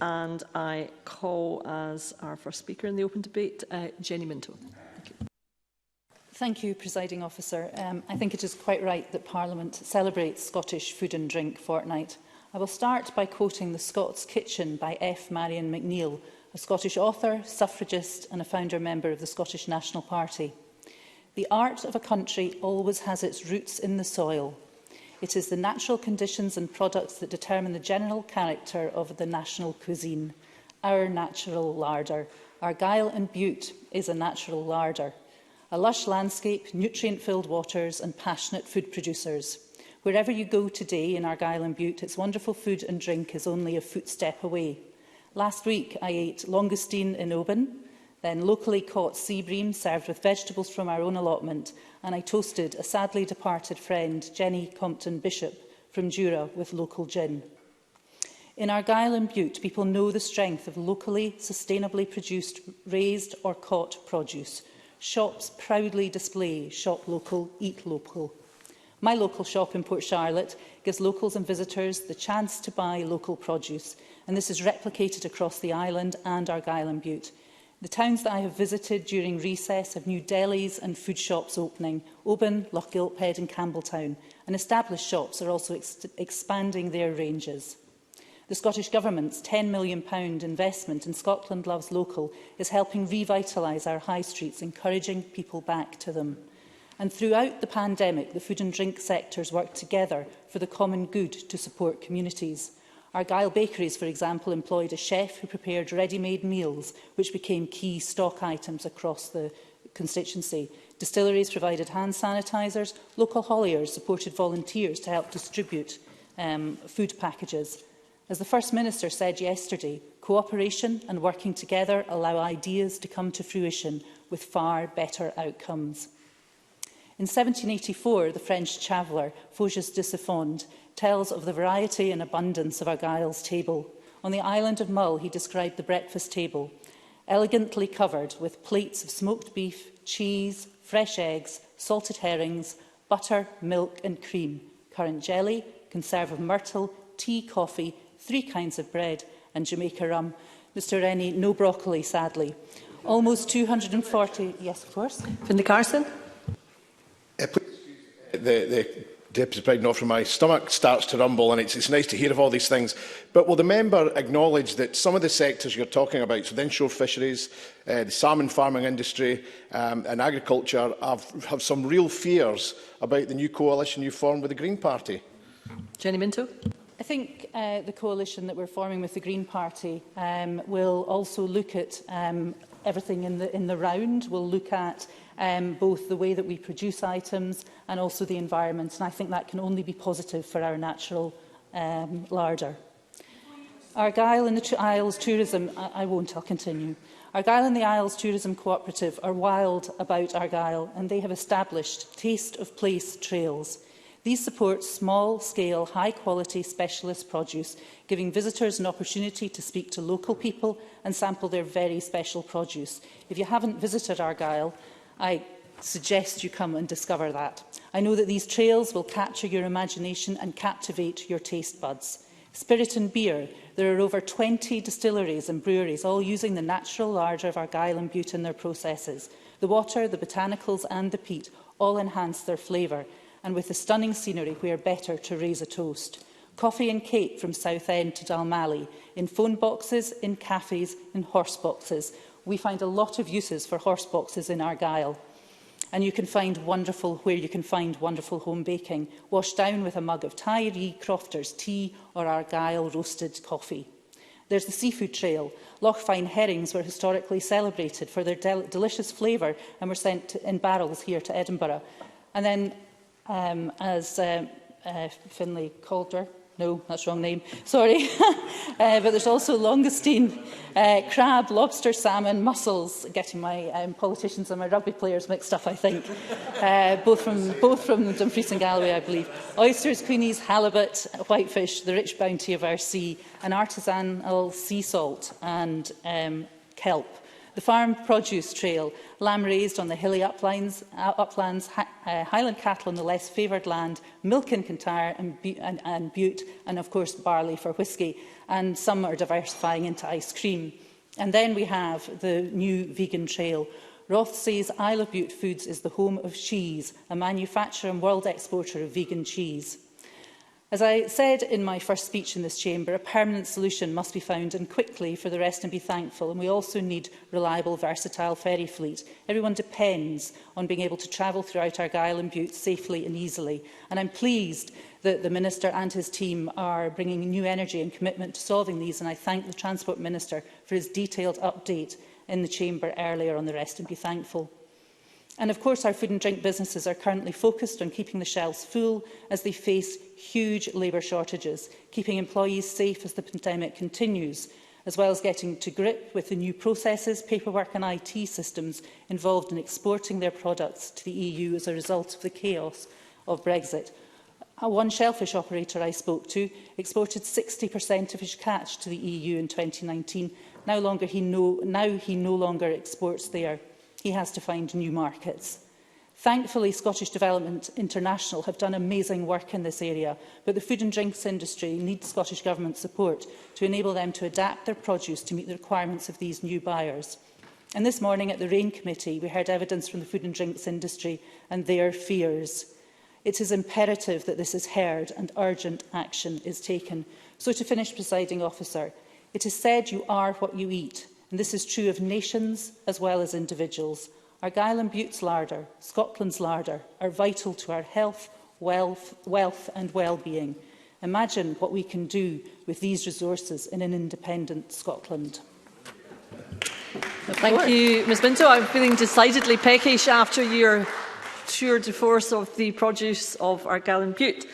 and I call as our first speaker in the open debate, Jenni Minto. Thank you, Presiding Officer. I think it is quite right that Parliament celebrates Scottish Food and Drink Fortnight. I will start by quoting The Scots Kitchen by F. Marion McNeill, a Scottish author, suffragist and a founder member of the Scottish National Party. The art of a country always has its roots in the soil. It is the natural conditions and products that determine the general character of the national cuisine. Our natural larder. Argyll and Bute is a natural larder. A lush landscape, nutrient-filled waters and passionate food producers. Wherever you go today in Argyll and Bute, its wonderful food and drink is only a footstep away. Last week I ate langoustine in Oban, then locally caught sea bream served with vegetables from our own allotment, and I toasted a sadly departed friend, Jenny Compton Bishop, from Jura with local gin. In Argyll and Bute, people know the strength of locally, sustainably produced, raised or caught produce. Shops proudly display shop local, eat local. My local shop in Port Charlotte gives locals and visitors the chance to buy local produce, and this is replicated across the island and Argyll and Bute. The towns that I have visited during recess have new delis and food shops opening, Oban, Loch Gilphead and Campbelltown, and established shops are also expanding their ranges. The Scottish Government's £10 million investment in Scotland Loves Local is helping revitalise our high streets, encouraging people back to them. And throughout the pandemic, the food and drink sectors worked together for the common good to support communities. Argyll Bakeries, for example, employed a chef who prepared ready-made meals, which became key stock items across the constituency. Distilleries provided hand sanitisers. Local hauliers supported volunteers to help distribute food packages. As the First Minister said yesterday, cooperation and working together allow ideas to come to fruition with far better outcomes. In 1784, the French traveller Faujas de Siffond tells of the variety and abundance of Argyll's table. On the island of Mull, he described the breakfast table, elegantly covered with plates of smoked beef, cheese, fresh eggs, salted herrings, butter, milk and cream, currant jelly, conserve of myrtle, tea, coffee, 3 kinds of bread and Jamaica rum. Mr Rennie, no broccoli, sadly. Almost 240... Yes, of course. Finlay Carson. The Deputy President Officer, my stomach starts to rumble, and it's nice to hear of all these things. But will the member acknowledge that some of the sectors you're talking about, so the inshore fisheries, the salmon farming industry and agriculture, have some real fears about the new coalition you formed with the Green Party? Jenni Minto. I think the coalition that we're forming with the Green Party will also look at everything in the round. We'll look at both the way that we produce items and also the environment, and I think that can only be positive for our natural larder. Argyll and the Isles Tourism, I'll continue. Argyll and the Isles Tourism Cooperative are wild about Argyll, and they have established Taste of Place trails. These support small-scale, high-quality specialist produce, giving visitors an opportunity to speak to local people and sample their very special produce. If you haven't visited Argyll, I suggest you come and discover that. I know that these trails will capture your imagination and captivate your taste buds. Spirit and beer. There are over 20 distilleries and breweries, all using the natural larder of Argyll and Bute in their processes. The water, the botanicals and the peat all enhance their flavour. And with the stunning scenery, where better to raise a toast. Coffee and cake from Southend to Dalmally, in phone boxes, in cafes, in horse boxes. We find a lot of uses for horse boxes in Argyll. And you can find wonderful home baking, washed down with a mug of Tyree Crofter's tea or Argyll roasted coffee. There's the seafood trail. Lochfine herrings were historically celebrated for their delicious flavour and were sent in barrels here to Edinburgh. And then as Finlay Calder, no, that's the wrong name, sorry, but there's also langoustine, crab, lobster, salmon, mussels, getting my politicians and my rugby players mixed up, I think, both from Dumfries and Galloway, I believe. Oysters, queenies, halibut, whitefish, the rich bounty of our sea, and artisanal sea salt and kelp. The farm produce trail, lamb raised on the hilly uplands, Highland cattle on the less favoured land, milk in Kintyre and Bute, and of course barley for whisky. and some are diversifying into ice cream. And then we have the new vegan trail. Roth says Isle of Bute Foods is the home of cheese, a manufacturer and world exporter of vegan cheese. As I said in my first speech in this chamber, a permanent solution must be found, and quickly, for the rest, and be thankful. And we also need reliable, versatile ferry fleet. Everyone depends on being able to travel throughout Argyll and Bute safely and easily. And I'm pleased that the Minister and his team are bringing new energy and commitment to solving these, and I thank the Transport Minister for his detailed update in the chamber earlier on the rest, and be thankful. And of course, our food and drink businesses are currently focused on keeping the shelves full as they face huge labour shortages, keeping employees safe as the pandemic continues, as well as getting to grip with the new processes, paperwork and IT systems involved in exporting their products to the EU as a result of the chaos of Brexit. One shellfish operator I spoke to exported 60% of his catch to the EU in 2019. Now he no longer exports there. He has to find new markets. Thankfully, Scottish Development International have done amazing work in this area, but the food and drinks industry needs Scottish Government support to enable them to adapt their produce to meet the requirements of these new buyers. And this morning at the RAIN Committee, we heard evidence from the food and drinks industry and their fears. It is imperative that this is heard and urgent action is taken. So to finish, Presiding Officer, it is said you are what you eat, and this is true of nations as well as individuals. Argyll and Bute's larder, Scotland's larder, are vital to our health, wealth and well-being. Imagine what we can do with these resources in an independent Scotland. Thank you, Ms Minto. I'm feeling decidedly peckish after your tour de force of the produce of Argyll and Bute.